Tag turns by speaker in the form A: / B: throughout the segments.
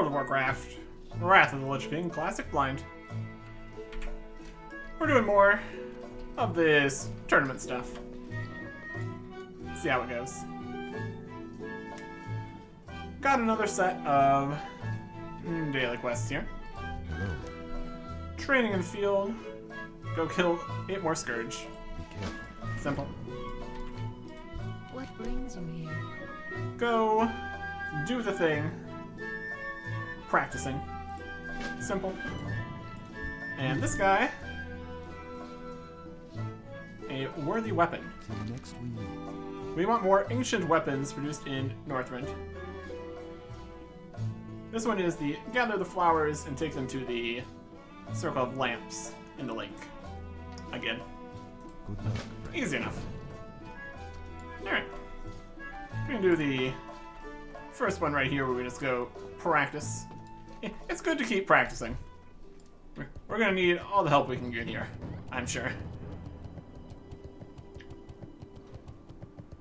A: of Warcraft, Wrath of the Lich King, Classic Blind. We're doing more of this tournament stuff. See how it goes. Got another set of daily quests here.
B: Hello.
A: Training in the field. Go kill 8 more Scourge. Simple.
C: What brings you here?
A: Go do the thing. Practicing. Simple. And this guy, a worthy weapon.
B: Till next we meet.
A: We want more ancient weapons produced in Northrend. This one is the gather the flowers and take them to the circle of lamps in the lake. Again.
B: Good luck.
A: Easy enough. Alright. We're gonna do the first one right here where we just go practice. It's good to keep practicing. We're gonna need all the help we can get here, I'm sure.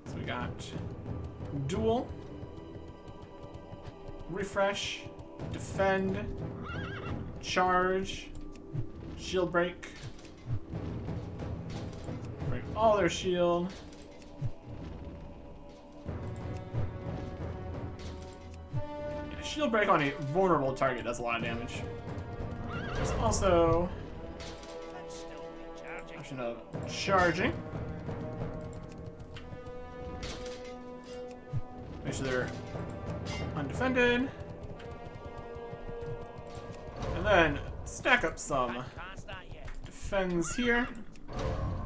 A: So we got duel, refresh, defend, charge, shield break. Break all their shield. Yeah, shield break on a vulnerable target does a lot of damage. There's also option of charging. Make sure they're undefended. And then stack up some defends here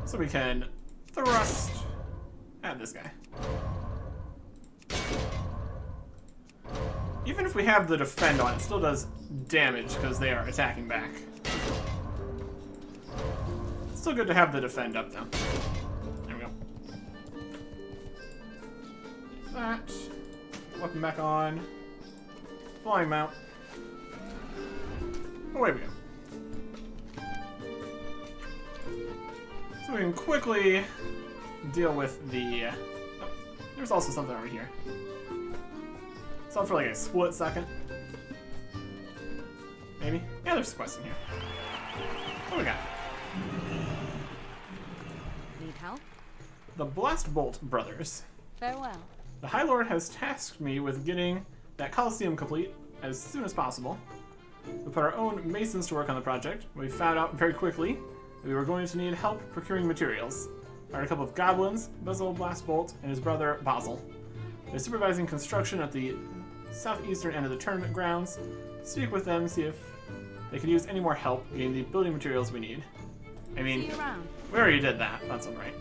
A: so we can thrust at this guy. Even if we have the defend on, it still does damage because they are attacking back. It's still good to have the defend up though. There we go. That. Weapon back on. Flying mount. Away we go. So we can quickly deal with the... Oh, there's also something over here. Something for like a split second. Maybe? Yeah, there's a quest in here. What do we got?
C: Need help?
A: The Blast Bolt Brothers.
C: Farewell.
A: The High Lord has tasked me with getting that Coliseum complete as soon as possible. We put our own masons to work on the project. We found out very quickly that we were going to need help procuring materials. Hired a couple of goblins, Basil Blastbolt and his brother Basil. They're supervising construction at the southeastern end of the tournament grounds. Speak with them, see if they could use any more help getting the building materials we need. I mean,
C: See you around.
A: we already did that. That's alright.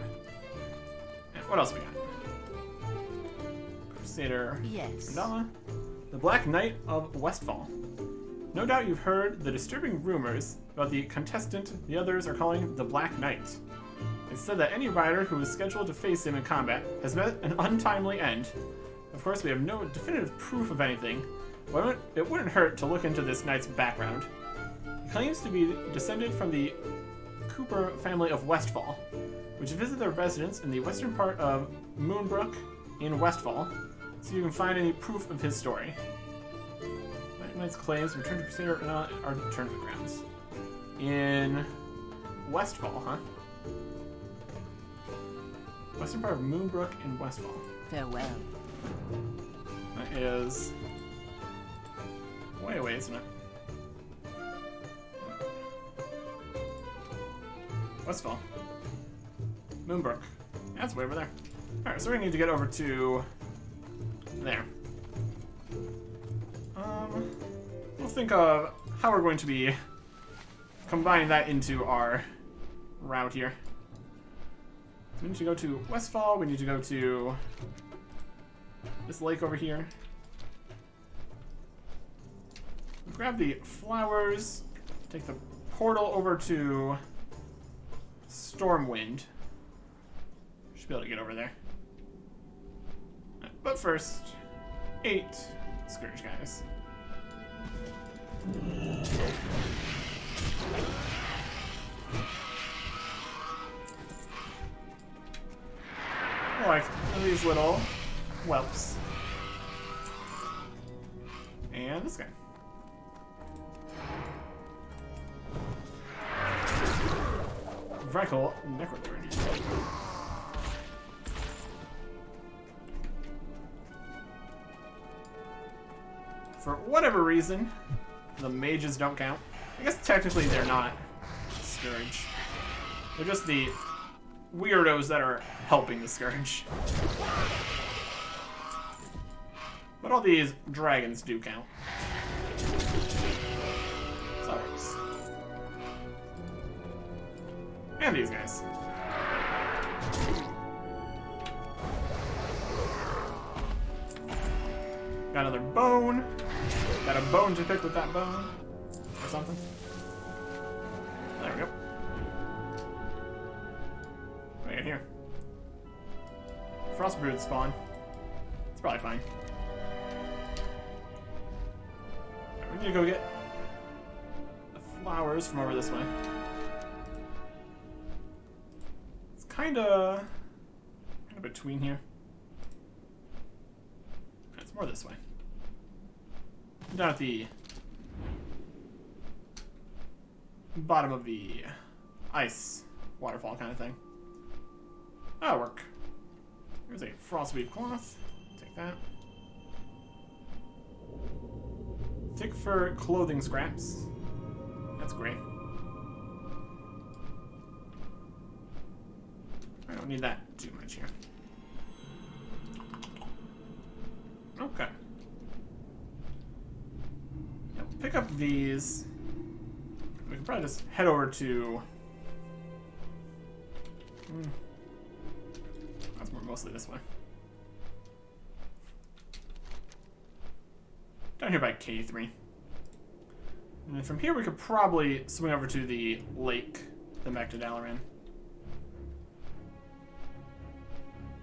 A: And what else we got? Crusader
C: Yes.
A: Mandala. The Black Knight of Westfall. No doubt you've heard the disturbing rumors about the contestant the others are calling the Black Knight. It's said that any rider who is scheduled to face him in combat has met an untimely end. Of course, we have no definitive proof of anything, but it wouldn't hurt to look into this knight's background. He claims to be descended from the Cooper family of Westfall, which visit their residence in the western part of Moonbrook in Westfall, so you can find any proof of his story. Black Knight's claims return to Crusader are tournament grounds. In Westfall, huh? Western part of Moonbrook in Westfall.
C: Farewell.
A: That is way away, isn't it? Westfall. Moonbrook. That's way over there. Alright, so we need to get over to there. We'll think of how we're going to be combining that into our route here. We need to go to Westfall, we need to go to this lake over here. Grab the flowers, take the portal over to Stormwind. Should be able to get over there. But first, 8 Scourge guys. Like these little whelps. And this guy. Vrekel Necrothorn. For whatever reason, the mages don't count. I guess technically they're not Scourge. They're just the weirdos that are helping the Scourge. But all these dragons do count. So that works. And these guys. Got another bone. Got a bone to pick with that bone. Or something. There we go. What do we got here? Frostbrood spawn. It's probably fine. Right, we need to go get the flowers from over this way. It's kinda between here. It's more this way. Down at the bottom of the ice waterfall kind of thing. That'll work. Here's a frostweave cloth. Take that. Thick fur clothing scraps. That's great. I don't need that too much here. Okay. Yeah, we'll pick up these. We can probably just head over to... That's more mostly this way. Down here by K3. And then from here we could probably swing over to the lake, the Mechdalaran.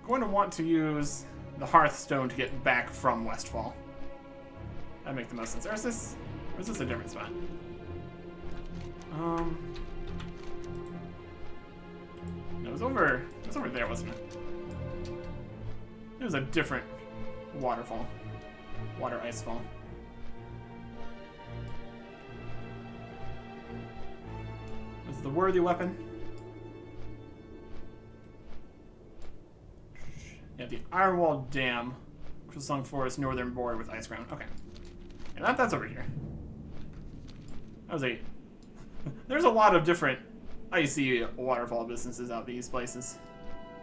A: Going to want to use the Hearthstone to get back from Westfall. That'd make the most sense. Or is this a different spot? No, it was over there, wasn't it? It was a different waterfall. Water ice fall. Was it the worthy weapon? Yeah, the Ironwall Dam, which was sung for its northern border with ice ground. Okay. And that's over here. That was a... There's a lot of different icy waterfall businesses out these places.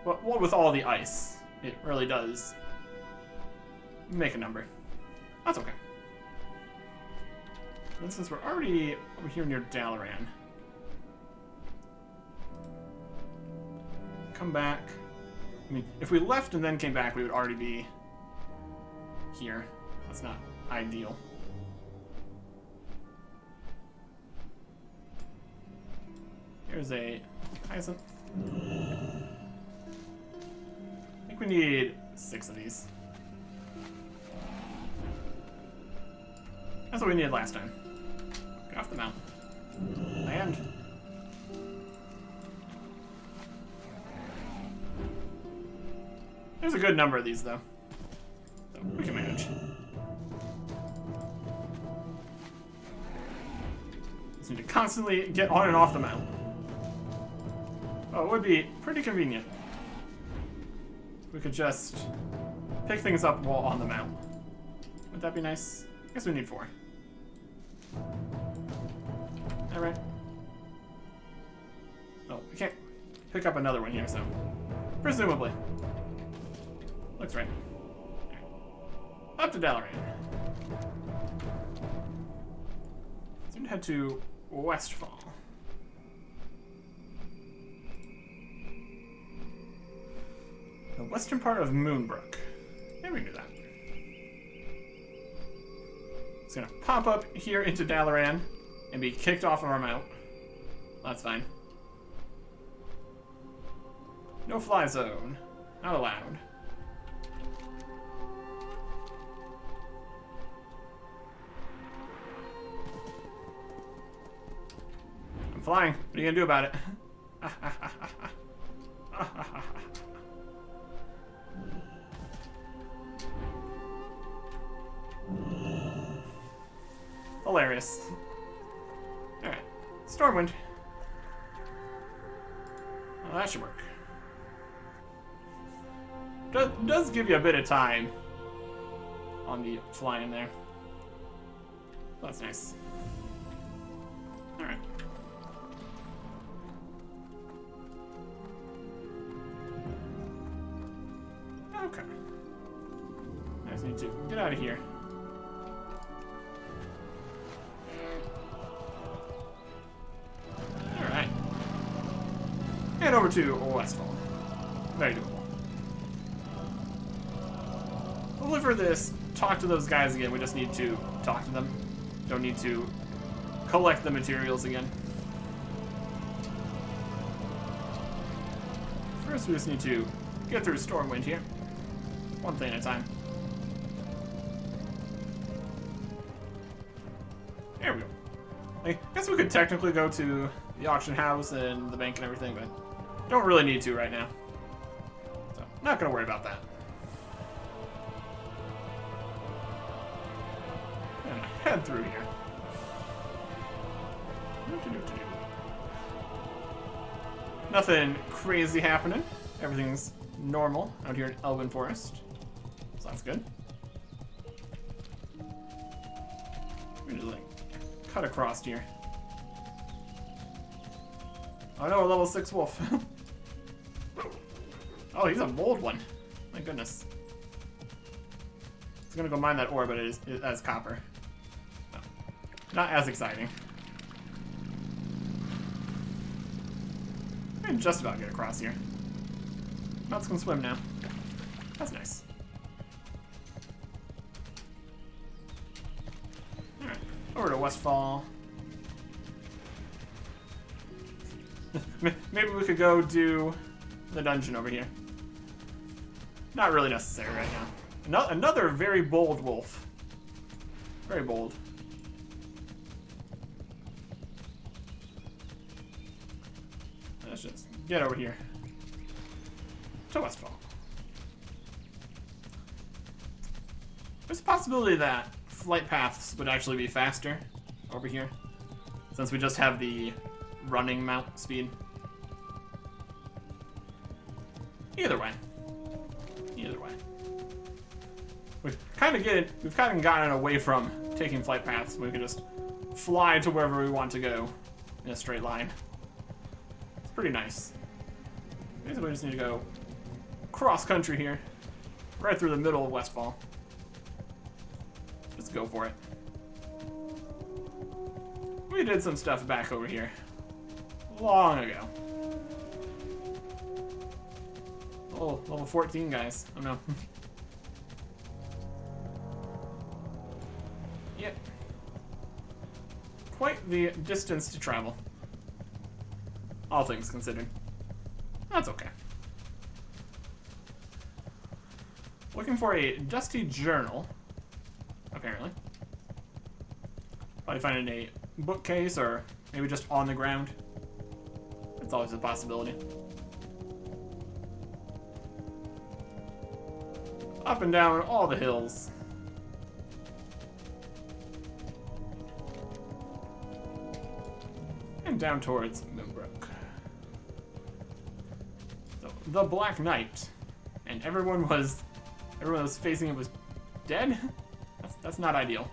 A: But what with all the ice, it really does make a number. That's okay. And since we're already over here near Dalaran, come back. I mean, if we left and then came back, we would already be here. That's not ideal. Here's a hyacinth. I think we need 6 of these. That's what we needed last time. Get off the mountain. Land. There's a good number of these, though. So we can manage. Just need to constantly get on and off the mountain. Oh, it would be pretty convenient if we could just pick things up while on the mount. Would that be nice? I guess we need 4. Alright. Oh, we can't pick up another one here, so presumably. Looks right. Up to Dalaran. So we head to Westfall. The western part of Moonbrook. Yeah, we can do that. It's gonna pop up here into Dalaran and be kicked off of our mount. That's fine. No fly zone. Not allowed. I'm flying. What are you gonna do about it? Hilarious. Alright. Stormwind. Well, that should work. Does give you a bit of time on the flying there. That's nice. Alright. Okay. I just need to get out of here. Alright. Head over to Westfall. Very doable. Deliver this, talk to those guys again. We just need to talk to them. Don't need to collect the materials again. First, we just need to get through Stormwind here. One thing at a time. There we go. I guess we could technically go to the auction house and the bank and everything, but don't really need to right now. So, not gonna worry about that. And head through here. Nothing crazy happening. Everything's normal out here in Elven Forest. So that's good. We're just like cut across here. Oh no, a level 6 wolf. Oh, he's a bold one. My goodness. He's gonna go mine that ore, but it has copper. No. Not as exciting. I can just about get across here. Nuts can swim now. That's nice. Alright, over to Westfall. Maybe we could go do the dungeon over here. Not really necessary right now. Another very bold wolf. Very bold. Let's just get over here to Westfall. There's a possibility that flight paths would actually be faster over here, since we just have the running mount speed. Either way. Either way. We've kind of gotten away from taking flight paths. We can just fly to wherever we want to go in a straight line. It's pretty nice. Basically, we just need to go cross country here, right through the middle of Westfall. Let's go for it. We did some stuff back over here long ago. Oh, level 14 guys. Oh no. Yep. Quite the distance to travel. All things considered. That's okay. Looking for a dusty journal, apparently. Probably find it in a bookcase or maybe just on the ground. It's always a possibility. Up and down all the hills. And down towards Moonbrook. So, the Black Knight. And everyone was facing it was dead? That's not ideal.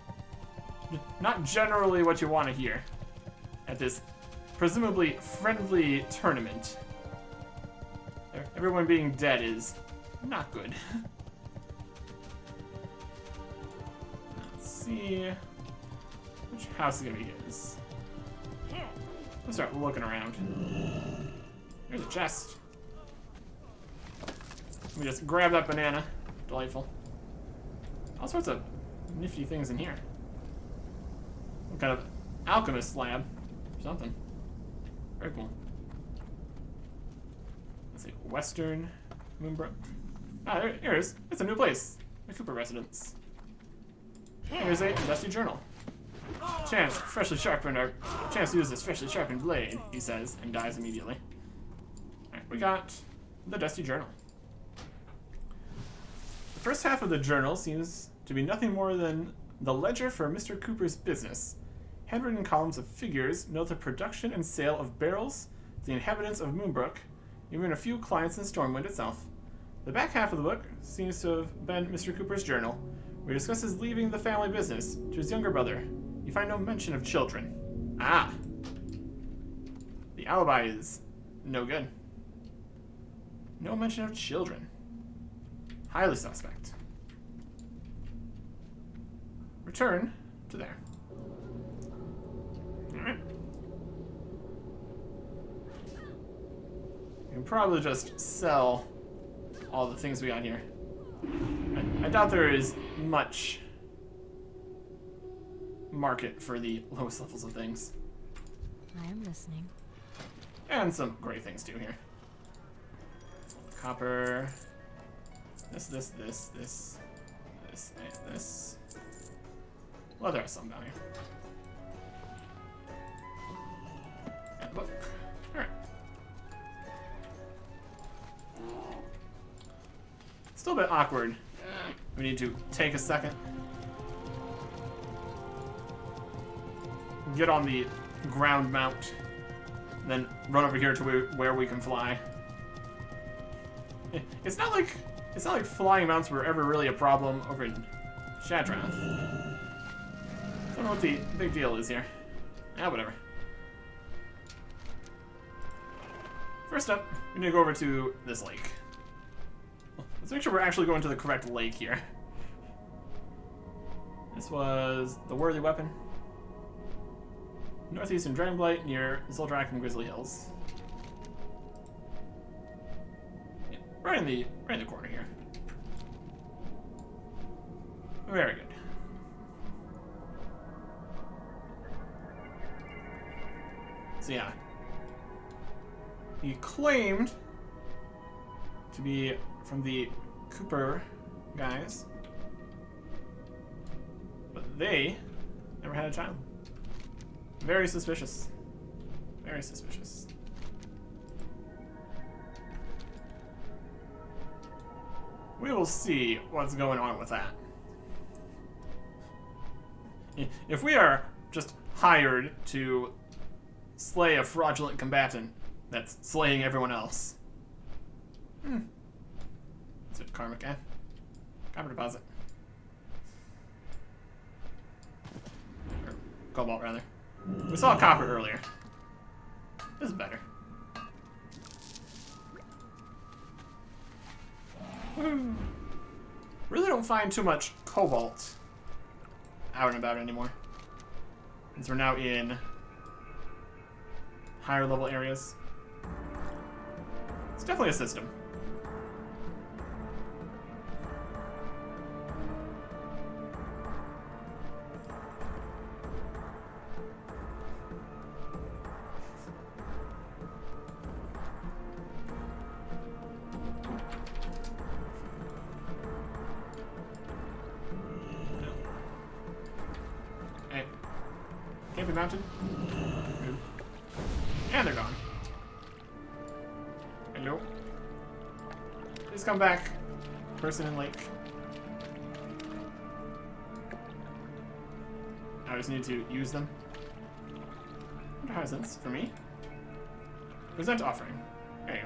A: Not generally what you want to hear at this presumably friendly tournament. Everyone being dead is not good. Let's see which house is gonna be his. Let's start looking around. There's a chest. We just grab that banana. Delightful. All sorts of nifty things in here. Some kind of alchemist lab or something. Very cool. Let's see, Western Moonbrook. Ah, there it is. It's a new place. The Cooper residence. Here's a dusty journal. Chance to use this freshly sharpened blade, he says, and dies immediately. Alright, we got the dusty journal. The first half of the journal seems to be nothing more than the ledger for Mr. Cooper's business. Handwritten columns of figures note the production and sale of barrels to the inhabitants of Moonbrook, even a few clients in Stormwind itself. The back half of the book seems to have been Mr. Cooper's journal, where he discusses leaving the family business to his younger brother. You find no mention of children. Ah. The alibi is no good. No mention of children. Highly suspect. Return to there. Alright. We can probably just sell all the things we got here. I doubt there is much market for the lowest levels of things.
C: I am listening.
A: And some great things too here. Copper. This, and this. Well, there's some down here. And a book. Alright. Still a bit awkward. We need to take a second. Get on the ground mount. Then run over here to where we can fly. It's not like flying mounts were ever really a problem over in Shadrath. Don't know what the big deal is here. Ah, whatever. First up, we need to go over to this lake. Let's make sure we're actually going to the correct lake here. This was the Worthy Weapon. Northeastern Dragonblight near Zoldrak and Grizzly Hills. Yeah, right in the corner here. Very good. So yeah. He claimed to be from the Cooper guys, but they never had a child. Very suspicious. Very suspicious. We will see what's going on with that. If we are just hired to slay a fraudulent combatant that's slaying everyone else. That's it, karmic, eh? Copper deposit. Or cobalt, rather. We saw copper earlier. This is better. Really don't find too much cobalt out and about anymore. Since we're now in higher level areas. It's definitely a system. Can't be mounted. Good. And they're gone. Hello? Please come back. Person in lake. I just need to use them. Hyacinths for me. Present offering. There you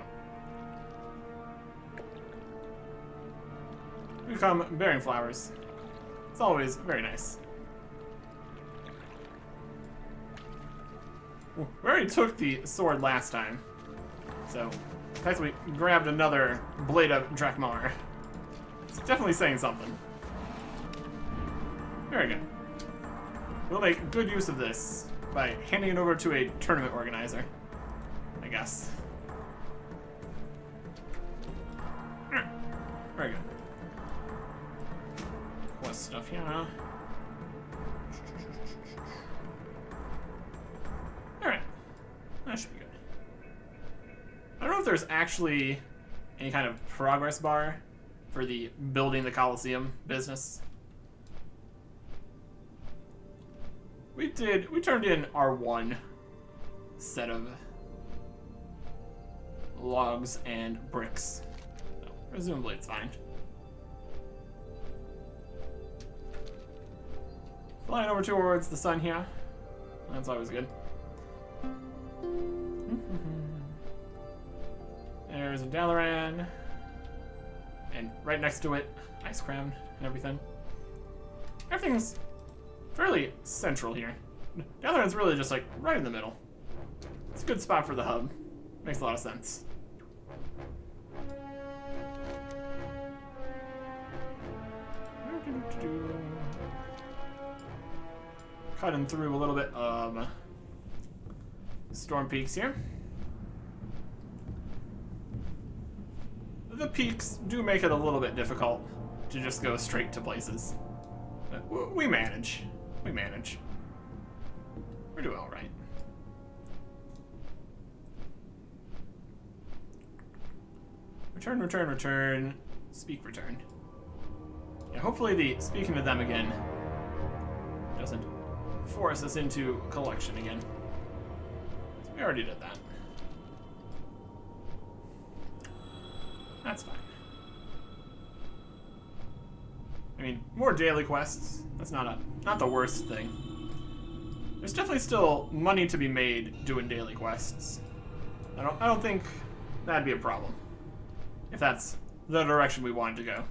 A: go. We come bearing flowers. It's always very nice. We already took the sword last time, so the fact that we grabbed another Blade of Drakmar, it's definitely saying something. Very good. We'll make good use of this by handing it over to a tournament organizer, I guess. Very good. Quest stuff here, huh? Alright. That should be good. I don't know if there's actually any kind of progress bar for the building the Colosseum business. We turned in our one set of logs and bricks. So presumably it's fine. Flying over towards the sun here. That's always good. And right next to it, Ice Crown and everything. Everything's fairly central here. The other one's really just like right in the middle. It's a good spot for the hub. Makes a lot of sense. Cutting through a little bit of Storm Peaks here. The peaks do make it a little bit difficult to just go straight to places. But we manage. We manage. We're doing all right. Return, return, return. Speak, return. Yeah, hopefully the speaking to them again doesn't force us into collection again. We already did that. That's fine. I mean, more daily quests. That's not the worst thing. There's definitely still money to be made doing daily quests. I don't think that'd be a problem. If that's the direction we wanted to go.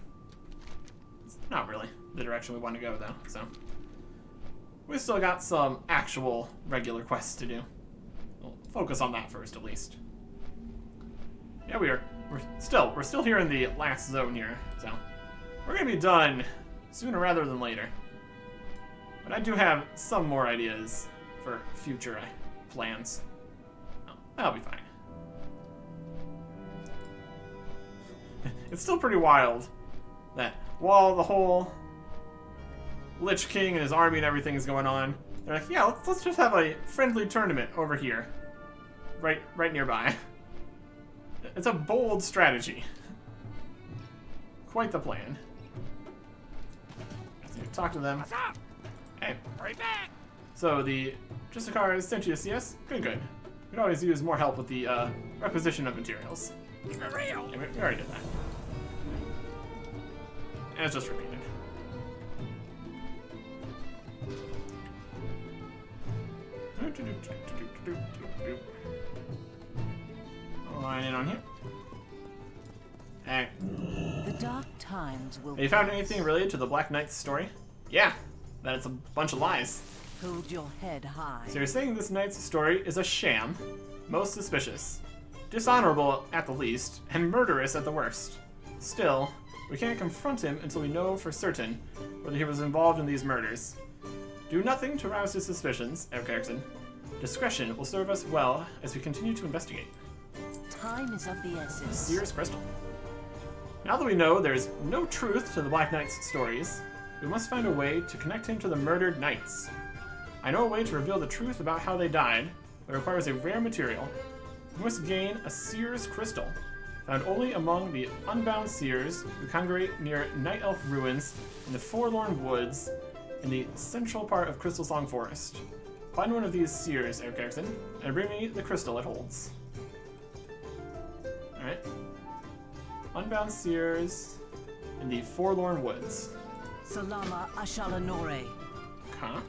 A: It's not really the direction we want to go though, so. We've still got some actual regular quests to do. We'll focus on that first at least. Yeah, we're still here in the last zone here, so we're gonna be done sooner rather than later. But I do have some more ideas for future plans. Oh, that'll be fine. It's still pretty wild that while the whole Lich King and his army and everything is going on, they're like, yeah, let's just have a friendly tournament over here, right nearby. It's a bold strategy. Quite the plan. So talk to them.
D: What's up?
A: Hey.
D: Right back.
A: So the Justicar sent you to see us? Good, good. We could always use more help with the requisition of materials.
D: Keep it real.
A: Yeah, we already did that. And it's just repeated. Line in on here. Hey.
E: The dark times will.
A: Have you found anything related to the Black Knight's story? Yeah, that it's a bunch of lies.
E: Hold your head high.
A: So you're saying this knight's story is a sham, most suspicious, dishonorable at the least, and murderous at the worst. Still, we can't confront him until we know for certain whether he was involved in these murders. Do nothing to rouse his suspicions, Erickson. Discretion will serve us well as we continue to investigate.
E: Time is of the essence.
A: Seer's Crystal. Now that we know there's no truth to the Black Knight's stories, we must find a way to connect him to the murdered knights. I know a way to reveal the truth about how they died, but it requires a rare material. We must gain a Seer's Crystal, found only among the unbound seers who congregate near Night Elf ruins in the Forlorn Woods in the central part of Crystal Song Forest. Find one of these seers, Erickson, and bring me the crystal it holds. Alright. Unbound seers in the Forlorn Woods.
E: Salama Ashalanore.
A: Huh?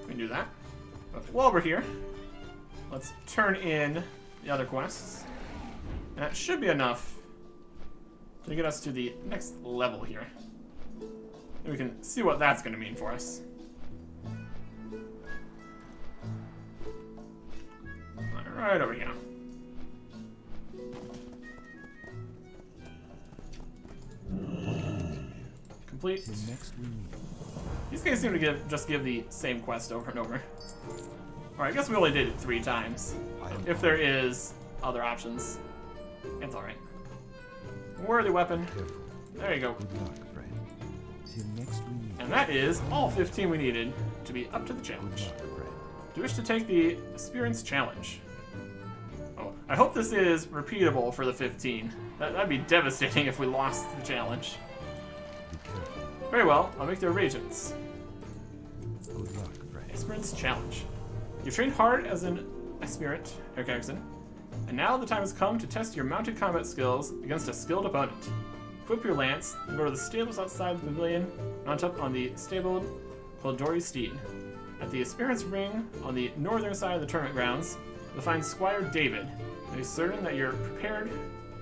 A: We can do that. But while we're here, let's turn in the other quests. That should be enough to get us to the next level here. And we can see what that's going to mean for us. Right over here. Complete.
B: Till next we meet.
A: These guys seem to just give the same quest over and over. Alright, I guess we only did it 3 times. If there is other options, it's alright. Worthy weapon.
B: Careful.
A: There you go.
B: Good luck, friend. Till next we meet.
A: And that is all 15 we needed to be up to the
B: Good
A: challenge.
B: luck, friend.
A: Do you wish to take the Experience Challenge? Oh, I hope this is repeatable for the 15. That'd be devastating if we lost the challenge.
B: Be careful.
A: Very well, I'll make the arrangements.
B: Good luck, friend.
A: Experience Challenge. You trained hard as an aspirant, Erickson, and now the time has come to test your mounted combat skills against a skilled opponent. Equip your lance, and go to the stables outside the pavilion, mount up on the stabled Kildori steed. At the Aspirant's Ring, on the northern side of the tournament grounds, you'll find Squire David, and be certain that you're prepared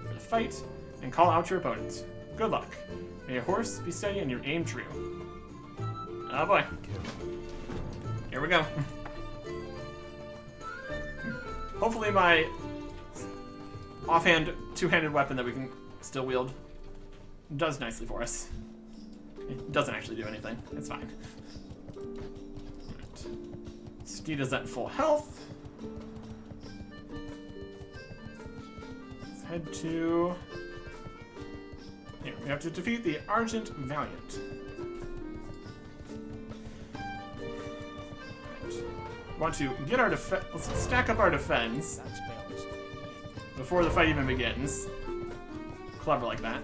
A: for the fight, and call out your opponent. Good luck. May your horse be steady and your aim true. Oh boy. Here we go. Hopefully my offhand two-handed weapon that we can still wield does nicely for us. It doesn't actually do anything. It's fine. Right. Steed is at full health. Let's head to... Here, we have to defeat the Argent Valiant. Want to get our defense. Let's stack up our defense before the fight even begins. Clever like that.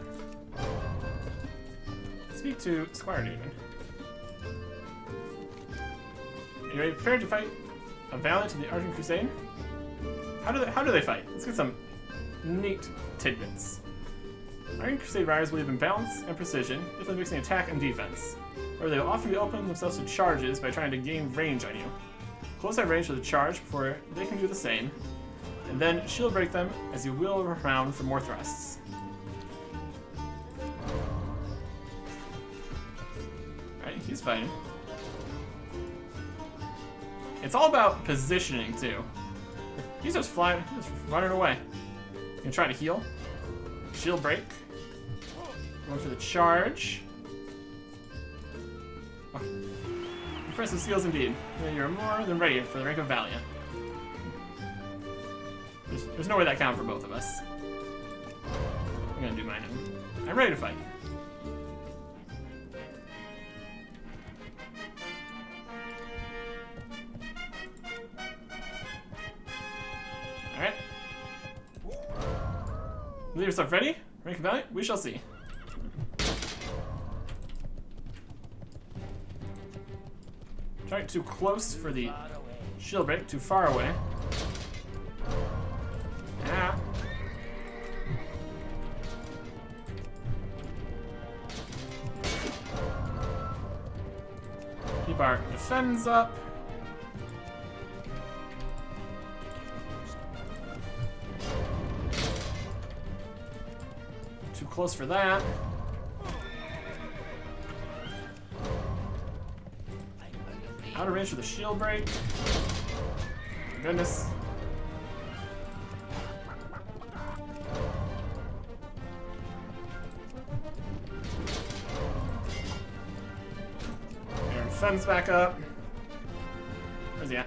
A: Speak to Squire Newton. Are you ready, prepared to fight a Valiant in the Argent Crusade? How do they fight? Let's get some neat tidbits. Argent Crusade riders believe in balance and precision, definitely mixing attack and defense. Or they will often be opening themselves to charges by trying to gain range on you. Close at range with a charge before they can do the same, and then shield break them as you wheel around for more thrusts. Alright, he's fighting. It's all about positioning too. He's just flying, just running away. You can try to heal. Shield break. Going for the charge. Oh. Impressive skills indeed. You're more than ready for the rank of Valiant. There's no way that counts for both of us. I'm gonna do mine. I'm ready to fight. Alright. Leave yourself ready? Rank of Valiant? We shall see. Try too close for the shield break, too far away. Ah. Keep our defense up. Too close for that. Out of range for the shield break. Goodness. Our defense back up. Where's he at?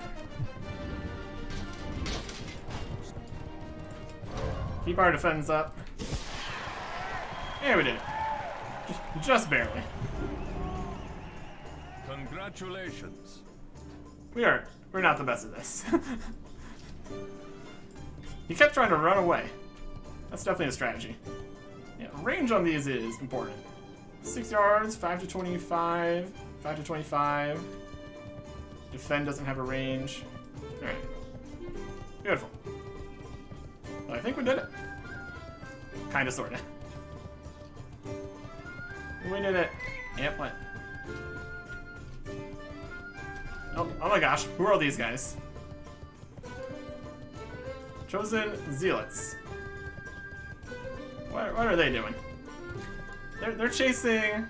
A: Keep our defense up. Yeah, we did it. Just barely.
D: Congratulations.
A: We're not the best at this. He kept trying to run away. That's definitely a strategy. Yeah, range on these is important. 6 yards, 5 to 25, 5 to 25. Defend doesn't have a range. Alright. Beautiful. Well, I think we did it. Kinda, sorta. We did it. Yep, what? Oh my gosh, who are all these guys? Chosen Zealots. What are they doing? They're chasing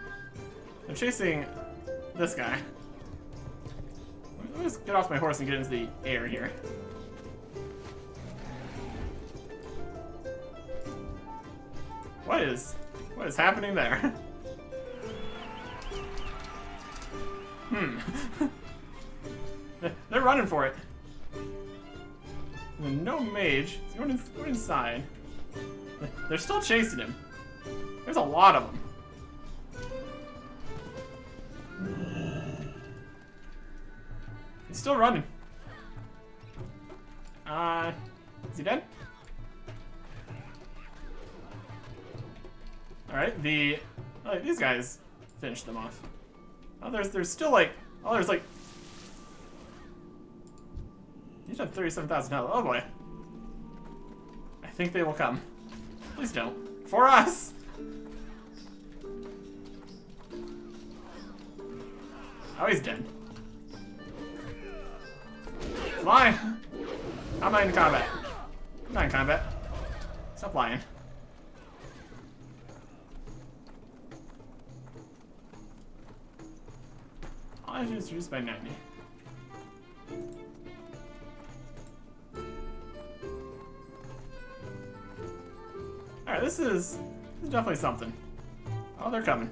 A: this guy. Let me just get off my horse and get into the air here. What is happening there? They're running for it. And then no mage. He's going inside. They're still chasing him. There's a lot of them. He's still running. Is he dead? Alright, these guys finished them off. Oh, there's still like, there's like, you have 37,000 health. Oh boy. I think they will come. Please don't. For us! Oh, he's dead. Fly! I'm not in combat. I'm not in combat. Stop lying. Challenge is reduced by 90. Alright, this is definitely something. Oh, they're coming.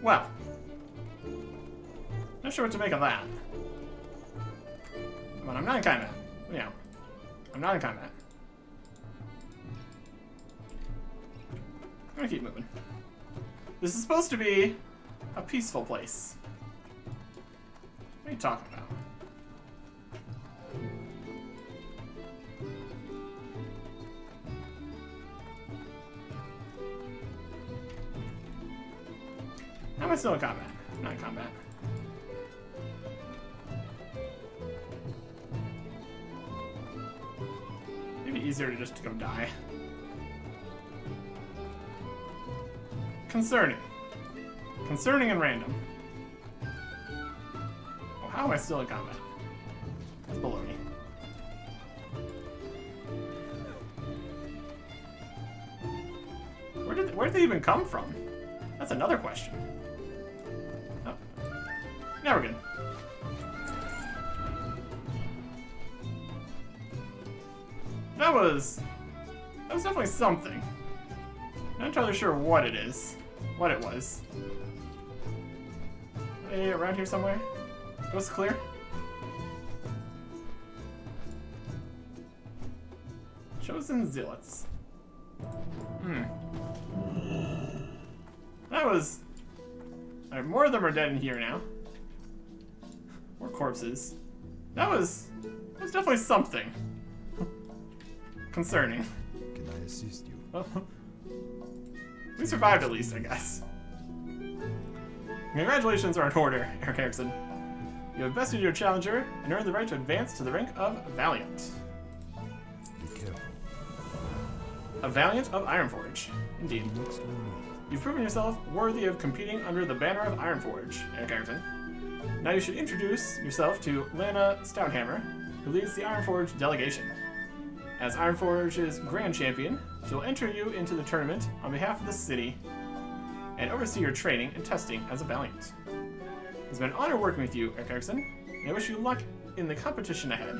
A: Well, not sure what to make of that. But I'm not in combat. Yeah, I'm not in combat. I'm gonna keep moving. This is supposed to be a peaceful place. What are you talking about? How am I still in combat? I'm not in combat. Maybe easier to just go die. Concerning. Concerning and random. Oh, how am I still in combat? That's baloney. Where did they even come from? That's another question. Oh. Now we're good. That was definitely something. Not entirely sure what it is. What it was. Are they around here somewhere? Coast clear? Chosen Zealots. That was... Alright, more of them are dead in here now. More corpses. That was definitely something. Concerning.
B: Can I assist you?
A: Well, we survived at least, I guess. Congratulations are in order, Eric Erickson. You have bested your challenger and earned the right to advance to the rank of Valiant.
B: Be careful.
A: A Valiant of Ironforge. Indeed.
B: Next we meet.
A: You've proven yourself worthy of competing under the banner of Ironforge, Eric Erickson. Now you should introduce yourself to Lana Stouthammer, who leads the Ironforge delegation. As Ironforge's Grand Champion, she'll enter you into the tournament on behalf of the city and oversee your training and testing as a Valiant. It's been an honor working with you, Eric Erickson, and I wish you luck in the competition ahead.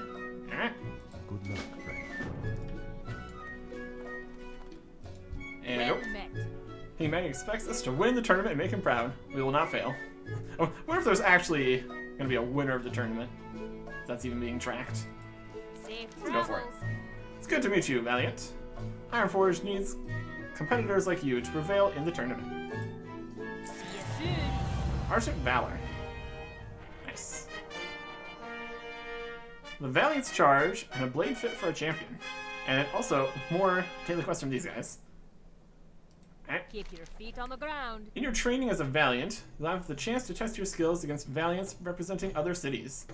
A: Alright?
B: Good luck, friend.
A: And
C: Well
A: nope.
C: met.
A: He expects us to win the tournament and make him proud. We will not fail. Oh, what if there's actually going to be a winner of the tournament? If that's even being tracked.
C: Safe
A: Let's go for it.
C: travels.
A: It's good to meet you, Valiant. Ironforge needs competitors like you to prevail in the tournament.
C: See you soon.
A: Arctic Valor. Nice. The Valiant's charge and a blade fit for a champion. And also, more daily quests from these guys. Alright.
C: Keep your feet on the ground.
A: In your training as a Valiant, you'll have the chance to test your skills against Valiants representing other cities.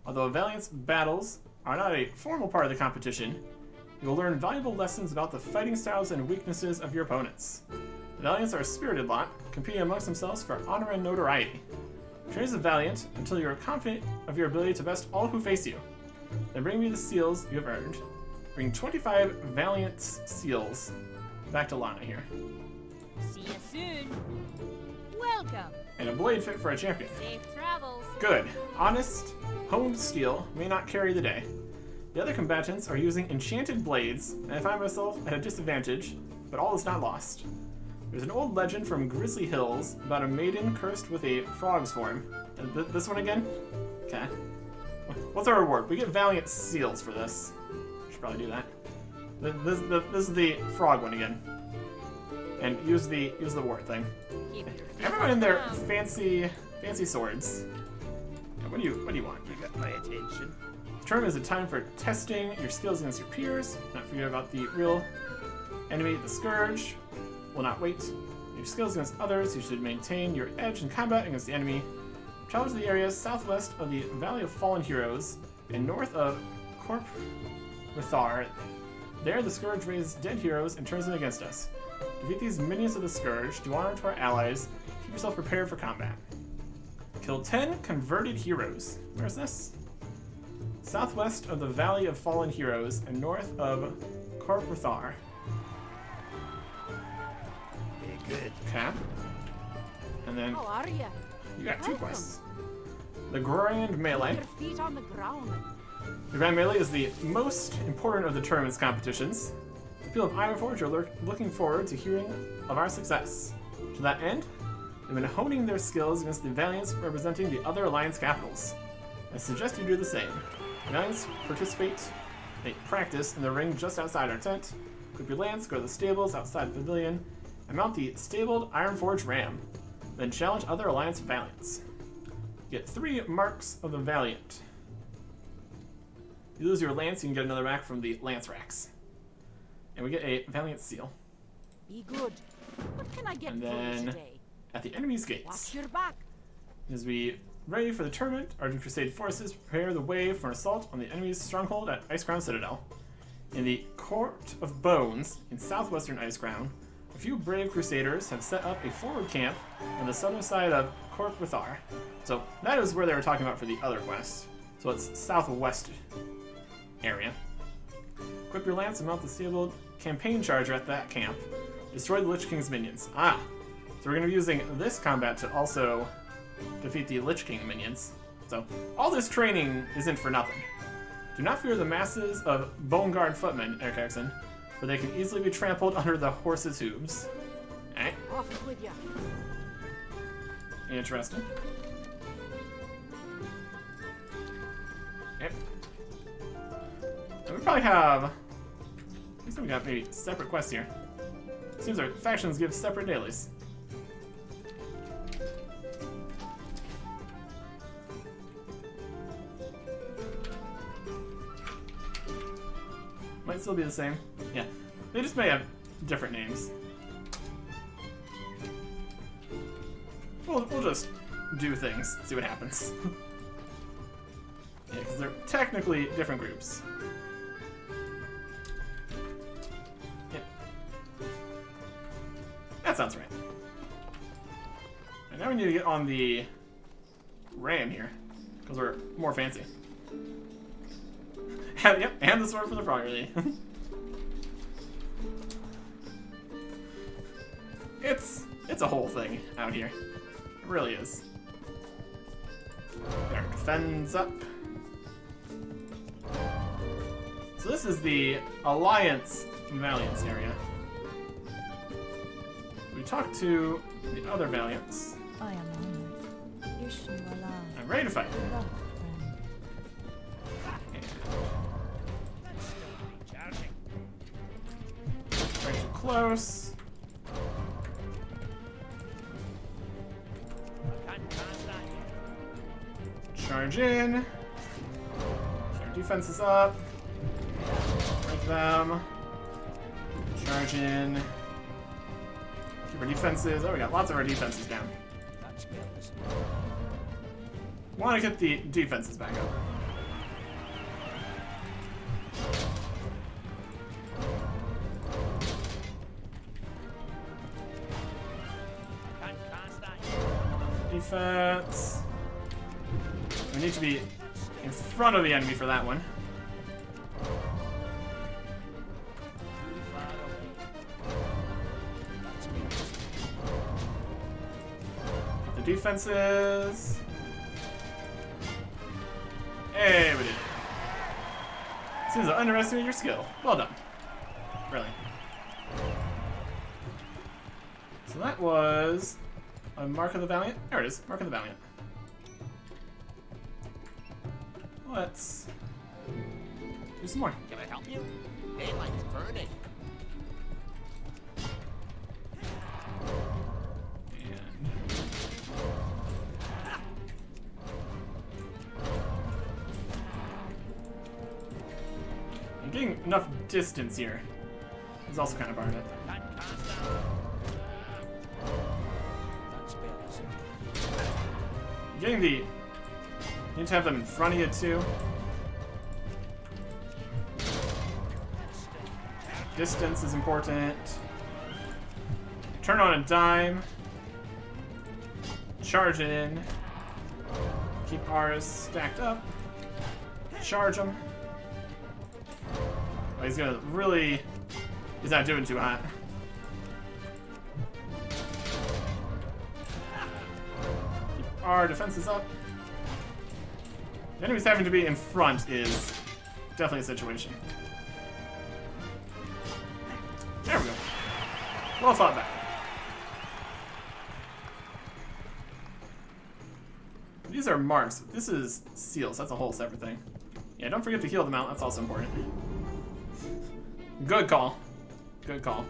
A: Although a Valiant's battles are not a formal part of the competition, you will learn valuable lessons about the fighting styles and weaknesses of your opponents. The Valiants are a spirited lot, competing amongst themselves for honor and notoriety. Train as a Valiant until you are confident of your ability to best all who face you. Then bring me the seals you have earned. Bring 25 Valiant's seals back to Lana here.
C: See you soon. Welcome.
A: And a blade fit for a champion.
C: Safe travels.
A: Good. Honest, honed steel may not carry the day. The other combatants are using enchanted blades, and I find myself at a disadvantage, but all is not lost. There's an old legend from Grizzly Hills about a maiden cursed with a frog's form. This one again? Okay. What's our reward? We get Valiant seals for this. Should probably do that. This is the frog one again. And use the wart thing.
C: Keep your feet
A: Everyone
C: on
A: in
C: the
A: their
C: ground.
A: fancy swords. Yeah, what do you want?
F: You got my attention.
A: The tournament is a time for testing your skills against your peers. Not forget about the real enemy, the Scourge. Will not wait. Your skills against others, you should maintain your edge in combat against the enemy. Travel to the areas southwest of the Valley of Fallen Heroes and north of Corp Rithar. There, the Scourge raises dead heroes and turns them against us. Defeat these minions of the Scourge, do honor to our allies, keep yourself prepared for combat. Kill 10 converted heroes. Where's this? Southwest of the Valley of Fallen Heroes and north of Corp Rithar. Okay. And then
C: How are you?
A: you got two
C: Welcome.
A: quests. The Grand Melee.
C: Your feet on the ground.
A: The Grand Melee is the most important of the tournament's competitions. The people of Ironforge are looking forward to hearing of our success. To that end, they've been honing their skills against the Valiants representing the other Alliance capitals. I suggest you do the same. The Valiants practice in the ring just outside our tent. Equip your lance, go to the stables outside the pavilion, and mount the stabled Ironforge ram. Then challenge other Alliance Valiants. Get 3 marks of the Valiant. You lose your lance, you can get another rack from the lance racks. And we get a Valiant seal.
C: Be good. What can I get
A: And
C: for you
A: then
C: today?
A: at the enemy's
C: Watch
A: gates.
C: your back.
A: As we ready for the tournament, Argent Crusade forces prepare the way for an assault on the enemy's stronghold at Icecrown Citadel. In the Court of Bones, in southwestern Icecrown, a few brave crusaders have set up a forward camp on the southern side of Corp Withar. So that is where they were talking about for the other quest. So it's southwest area. Equip your lance and mount the stabled campaign charger at that camp. Destroy the Lich King's minions. Ah! So we're going to be using this combat to also defeat the Lich King minions. So all this training isn't for nothing. Do not fear the masses of Bone Guard footmen, Eric Erickson, for they can easily be trampled under the horse's hooves. Alright,
C: Off with ya.
A: interesting. Yep. And we probably have... I think we got maybe separate quests here. Seems our factions give separate dailies. Might still be the same. Yeah. They just may have different names. We'll just do things, see what happens. Yeah, because they're technically different groups. Yeah. That sounds right. And now we need to get on the ram here, because we're more fancy. Yep, and the sword for the frog lady. It's a whole thing out here. It really is. There, defends up. So this is the Alliance Valiants area. We talked to the other Valiants.
E: I am honored. Ishnu Allah.
A: I'm ready to fight.
E: Love,
A: Right too close. Charge in. Keep our defenses up. Break them. Charge in. Keep our defenses. Oh, we got lots of our defenses down. Want to get the defenses back up. Defense. We need to be in front of the enemy for that one. The defenses. Hey, we did it. Seems to underestimate your skill. Well done. Really. So that was a Mark of the Valiant. There it is. Mark of the Valiant. Let's do some more.
F: Can I help you? Daylight's burning.
A: I'm getting enough distance here. It's also kind of hard. Getting the... You need to have them in front of you, too. Distance is important. Turn on a dime. Charge it in. Keep ours stacked up. Charge them. Oh, he's gonna really... He's not doing too hot. our defenses up. The enemies having to be in front is definitely a situation. There we go. Well fought back. These are marks. This is seals. That's a whole separate thing. Yeah, don't forget to heal them out. That's also important. Good call. Good call.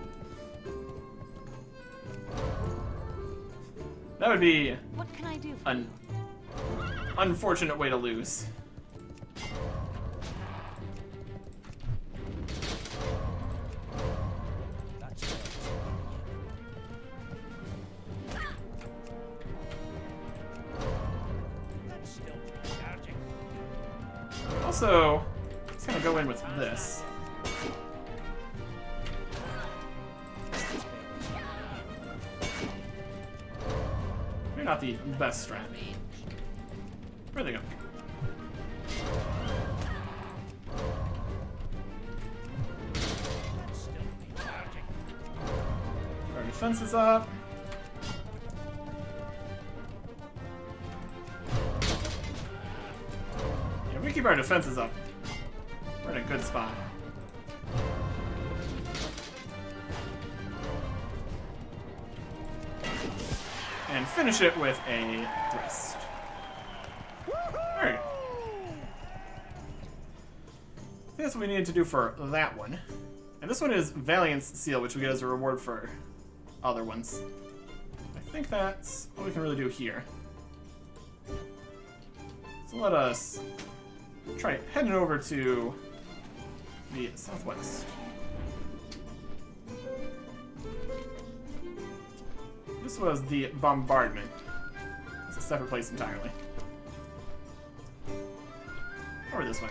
A: That would be
C: What can I do for
A: an unfortunate way to lose. Also, let's kind of go in with this. You're not the best strat. Where'd they go? Our defense is up. If we keep our defenses up, we're in a good spot. And finish it with a thrust. There we go. That's what we needed to do for that one. And this one is Valiant's Seal, which we get as a reward for other ones. I think that's what we can really do here. So let us try heading over to the southwest. This was the bombardment. It's a separate place entirely. Or this way.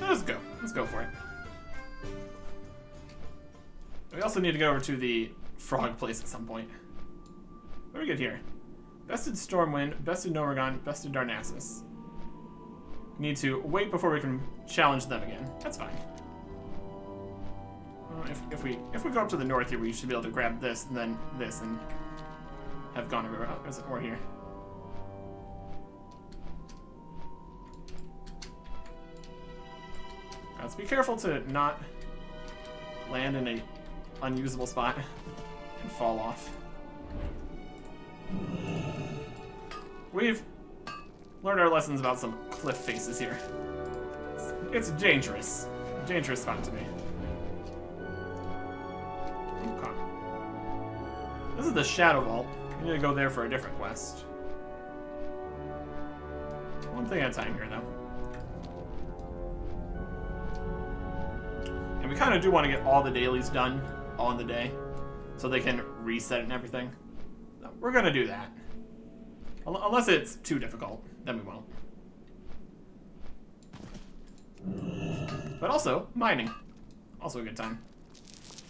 A: Let's go. Let's go for it. We also need to go over to the frog place at some point. What do we get here? Bested Stormwind, Bested Noragon, Bested Darnassus. Need to wait before we can challenge them again. That's fine. If we go up to the north here, we should be able to grab this and then this and have gone everywhere else or here. Let's be careful to not land in a unusable spot and fall off. We've learned our lessons about some cliff faces here. It's dangerous. Dangerous spot to be. Okay. This is the Shadow Vault. We need to go there for a different quest. One thing at a time here, though. And we kind of do want to get all the dailies done on the day, so they can reset it and everything. We're going to do that. Unless it's too difficult, then we won't. But also, mining. Also a good time.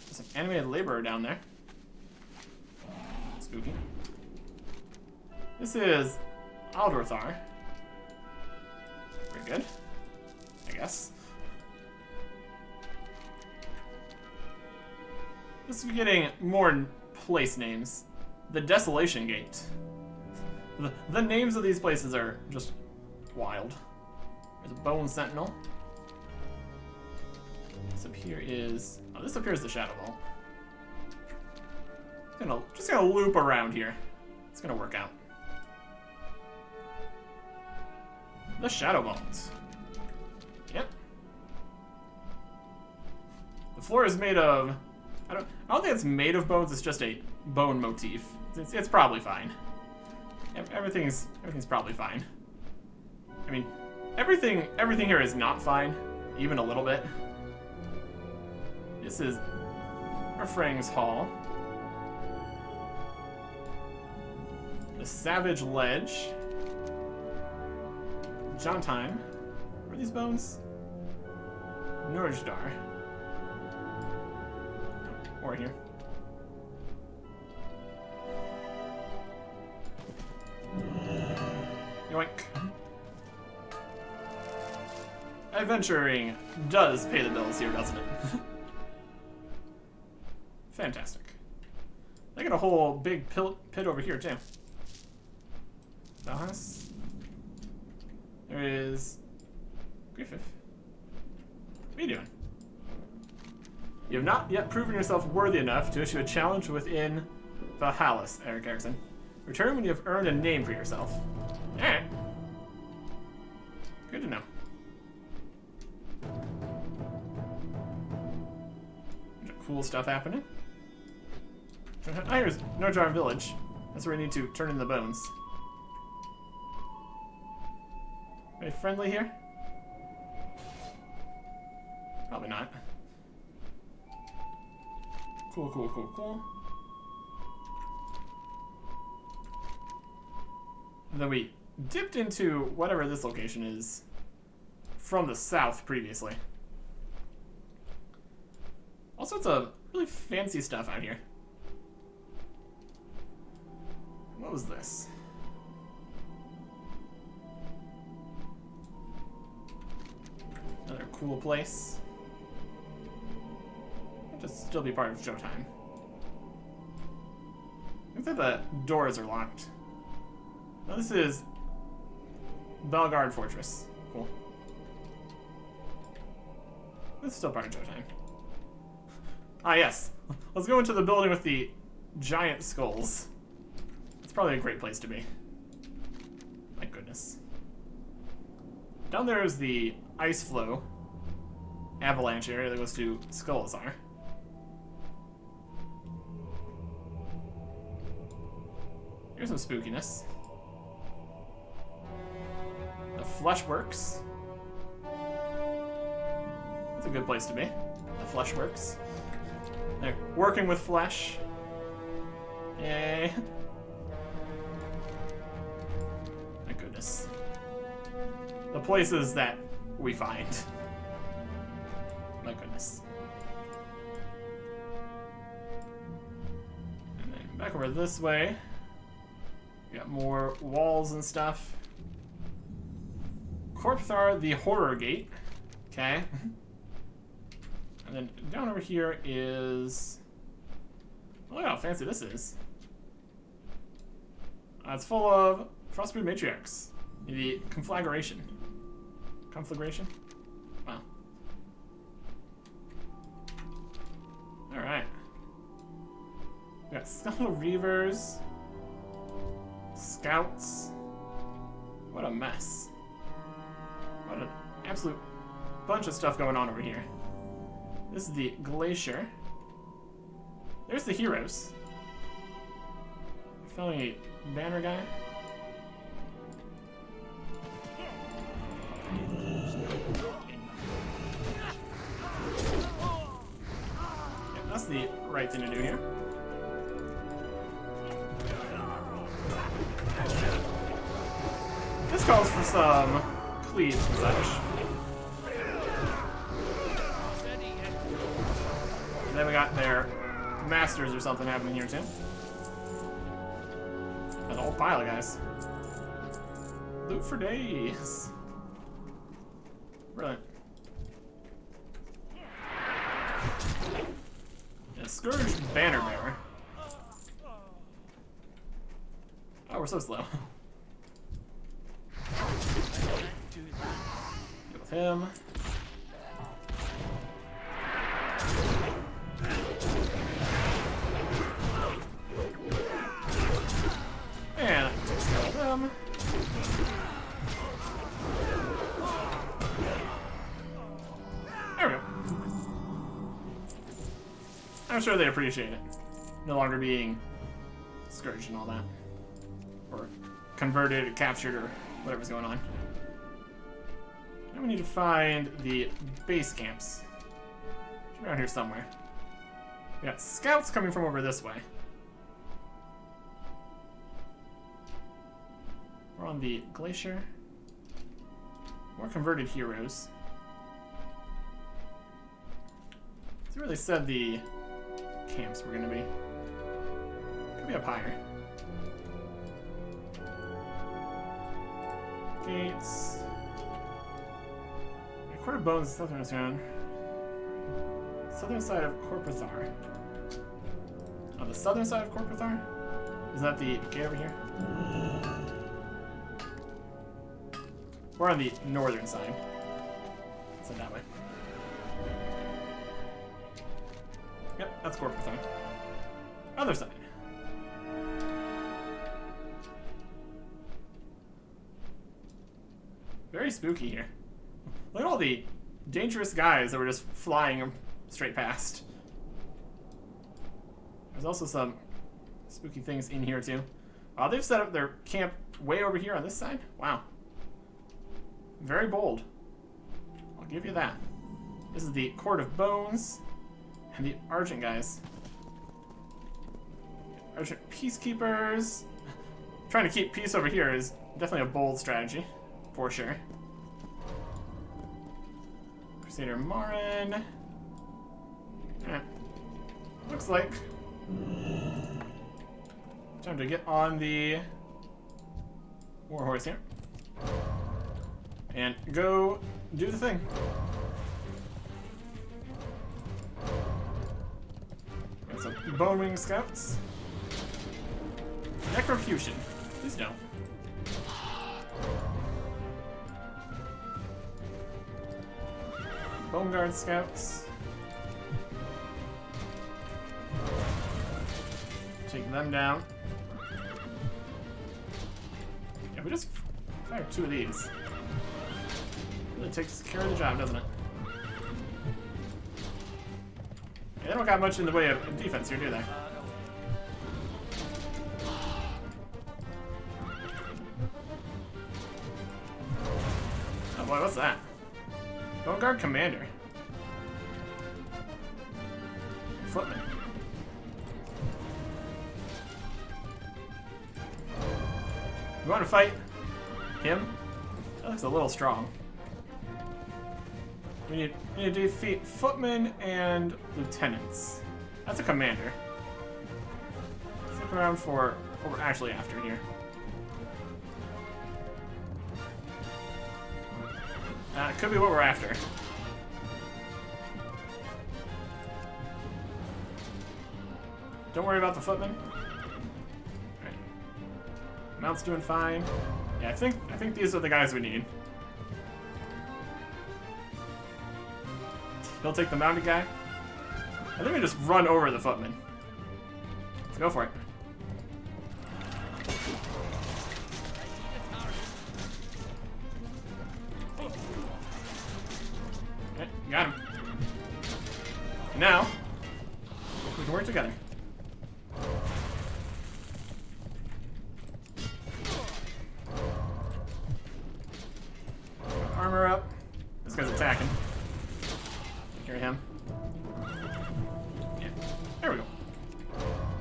A: There's some animated laborer down there. Spooky. This is Aldorthar. Very good, I guess. This is getting more place names. The Desolation Gate. The names of these places are just wild. There's a Bone Sentinel. This up here is... Oh, this up here is the Shadow Vault. Just gonna loop around here. It's gonna work out. The Shadow Vault. Yep. The floor is made of... I don't think it's made of bones, it's just a bone motif. It's probably fine. Everything's probably fine. I mean, everything here is not fine, even a little bit. This is Frang's Hall. The Savage Ledge. Jontime. Where are these bones? Norjdar. Or here. Yoink. Adventuring does pay the bills here, doesn't it? Fantastic. They got a whole big pit over here, too. Valhas. There is Griffith. What are you doing? You have not yet proven yourself worthy enough to issue a challenge within Valhalis, Eric Erickson. Return when you have earned a name for yourself. Alright. Good to know. Cool stuff happening. Oh, here's Norjar Village. That's where we need to turn in the bones. Are they friendly here? Probably not. Cool, cool, cool, cool. And then we dipped into whatever this location is from the south previously. All sorts of really fancy stuff out here. What was this? Another cool place. It'll just still be part of Showtime. Looks like the doors are locked. Now this is Belgard Fortress. Cool. This is still part of Showtime. Ah, yes. Let's go into the building with the giant skulls. It's probably a great place to be. My goodness. Down there is the ice flow avalanche area that goes to Skullazar. Here's some spookiness. The Fleshworks. That's a good place to be. The Fleshworks. They're working with flesh. Yay. My goodness. The places that we find. My goodness. And then back over this way. We got more walls and stuff. Corpthar, the Horror Gate. Okay. And then down over here is... Look how fancy this is. It's full of Frostbreed Matriarchs. The Conflagration. Conflagration? Wow. Alright. We got Skeletal Reavers. Scouts. What a mess. What an absolute bunch of stuff going on over here. This is the Glacier. There's the heroes. Found a banner guy. Yeah, that's the right thing to do here. This calls for some cleaves and such. And then we got their masters or something happening here too. There's a whole pile of guys. Loot for days. Brilliant. A Scourged Banner Bearer. Oh, we're so slow. Deal with him. And take care of them. There we go. I'm sure they appreciate it. No longer being scourged and all that. Or converted, captured, or whatever's going on. Now we need to find the base camps. Should be around here somewhere. We got scouts coming from over this way. We're on the Glacier. More converted heroes. It's really said the camps were gonna be. Could be up higher. Gates. A Court of Bones, southern around. Southern side of Corpothar. On the southern side of Corpothar? Is that the gate over here? We're on the northern side. So that way. Yep, that's Corporathon. Other side. Very spooky here. Look at all the dangerous guys that were just flying straight past. There's also some spooky things in here too. Wow, they've set up their camp way over here on this side. Wow. Very bold. I'll give you that. This is the Court of Bones and the Argent guys. Argent Peacekeepers. Trying to keep peace over here is definitely a bold strategy, for sure. Crusader Marin. Yeah. Looks like time to get on the Warhorse here. And go do the thing. Got some Bone Wing Scouts. Necrocution. Please don't. Bone Guard Scouts. Take them down. Yeah, we just fired 2 of these. Really takes care of the job, doesn't it? Yeah, they don't got much in the way of defense here, do they? Oh boy, what's that? Bone Guard Commander. Footman. You want to fight him? That looks a little strong. We need to defeat footmen and lieutenants. That's a commander. Let's look around for what we're actually after here. It could be what we're after. Don't worry about the footmen. Alright. Mount's doing fine. Yeah, I think these are the guys we need. He'll take the mounted guy. I think we just run over the footman. Let's go for it. Okay, got him. And now, we can work together. Armor up. This guy's attacking. Carry him. Yeah. There we go.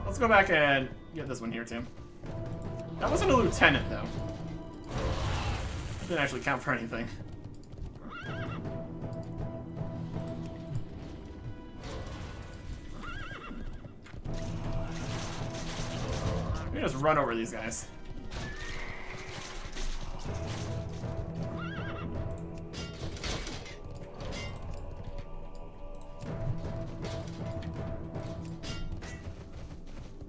A: Let's go back and get this one here, too. That wasn't a lieutenant, though. It didn't actually count for anything. We just run over these guys.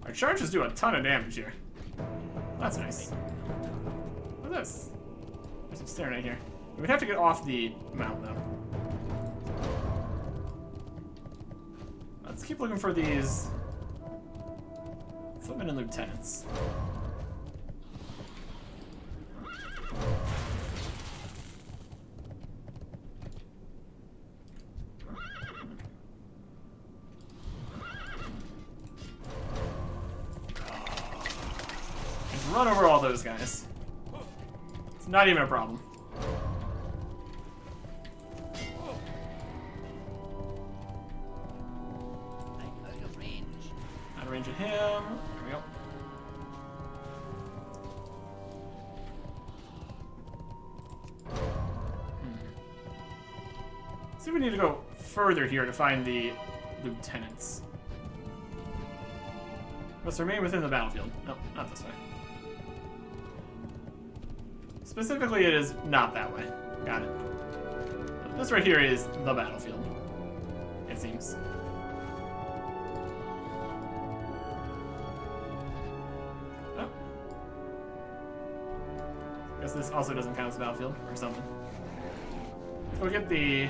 A: Our charges do a ton of damage here. That's nice. What's this? There's some staring at here. We'd have to get off the mount, though. Let's keep looking for these footmen and lieutenants. Just run over all those guys. It's not even a problem. Out of range of him. There we go. See if we need to go further here to find the lieutenants. Must remain within the battlefield. Nope, not this way. Specifically, it is not that way. Got it. This right here is the battlefield, it seems. Oh. Guess this also doesn't count as a battlefield or something. Go get the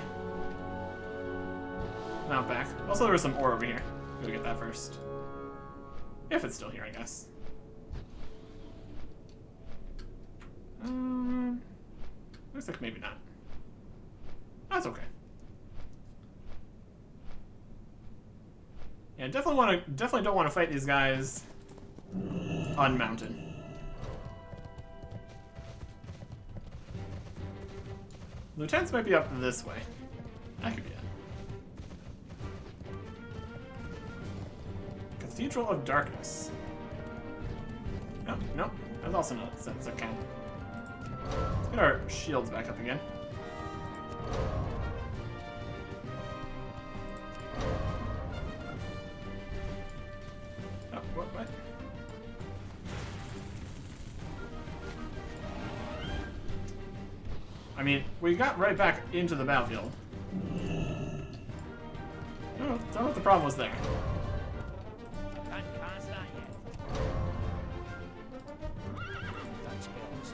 A: mount back. Also, there was some ore over here. Go get that first. If it's still here, I guess. Looks like maybe not. That's okay. Yeah, definitely don't want to fight these guys unmounted. Lieutenants might be up this way. That could be it. Cathedral of Darkness. No, no, that's also not that's a count. Let's get our shields back up again. Oh, what? I mean, we got right back into the battlefield. I don't know what the problem was there.
F: Can't cast that yet. That spells.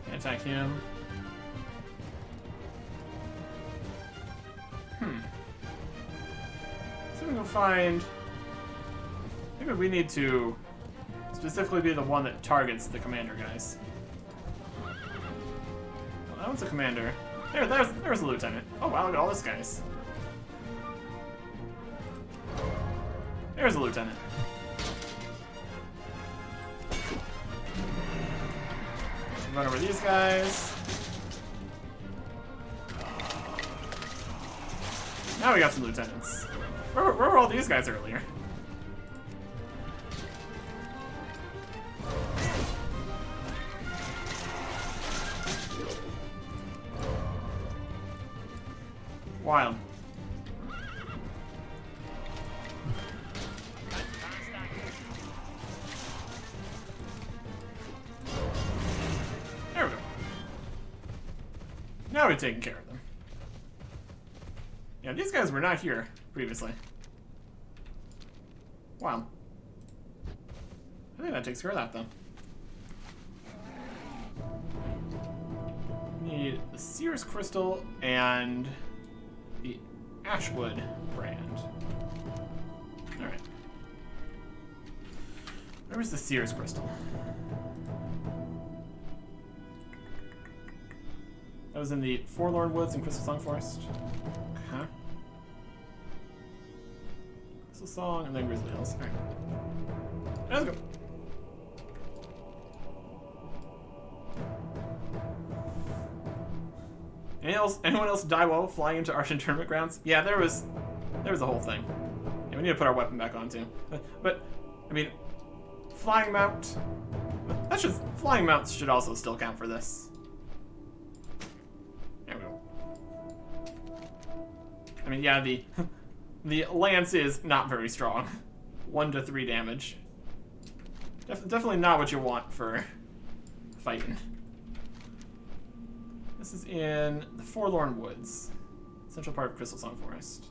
A: Can't attack him. So we can find. Maybe we need to specifically be the one that targets the commander guys. Well, that one's a commander. There's a lieutenant. Oh wow, look at all these guys. There's a lieutenant. Run over these guys. Now we got some lieutenants. Where were all these guys earlier? Wild. There we go. Now we're taking care of them. Yeah, these guys were not here previously. Wow. I think that takes care of that, though. Need the Sears Crystal and the Ashwood brand. Alright. Where was the Sears Crystal? That was in the Forlorn Woods and Crystal Song Forest. Okay. Crystal Song and then Grizzly Hills. Alright. Let's go. Anyone else die while flying into Arch Internment Grounds? Yeah, there was a whole thing. Yeah, we need to put our weapon back on too. But I mean, flying mount. Flying mounts should also still count for this. There we go. I mean, yeah, the lance is not very strong. 1 to 3 damage. Definitely not what you want for fighting. This is in the Forlorn Woods, central part of Crystal Song Forest.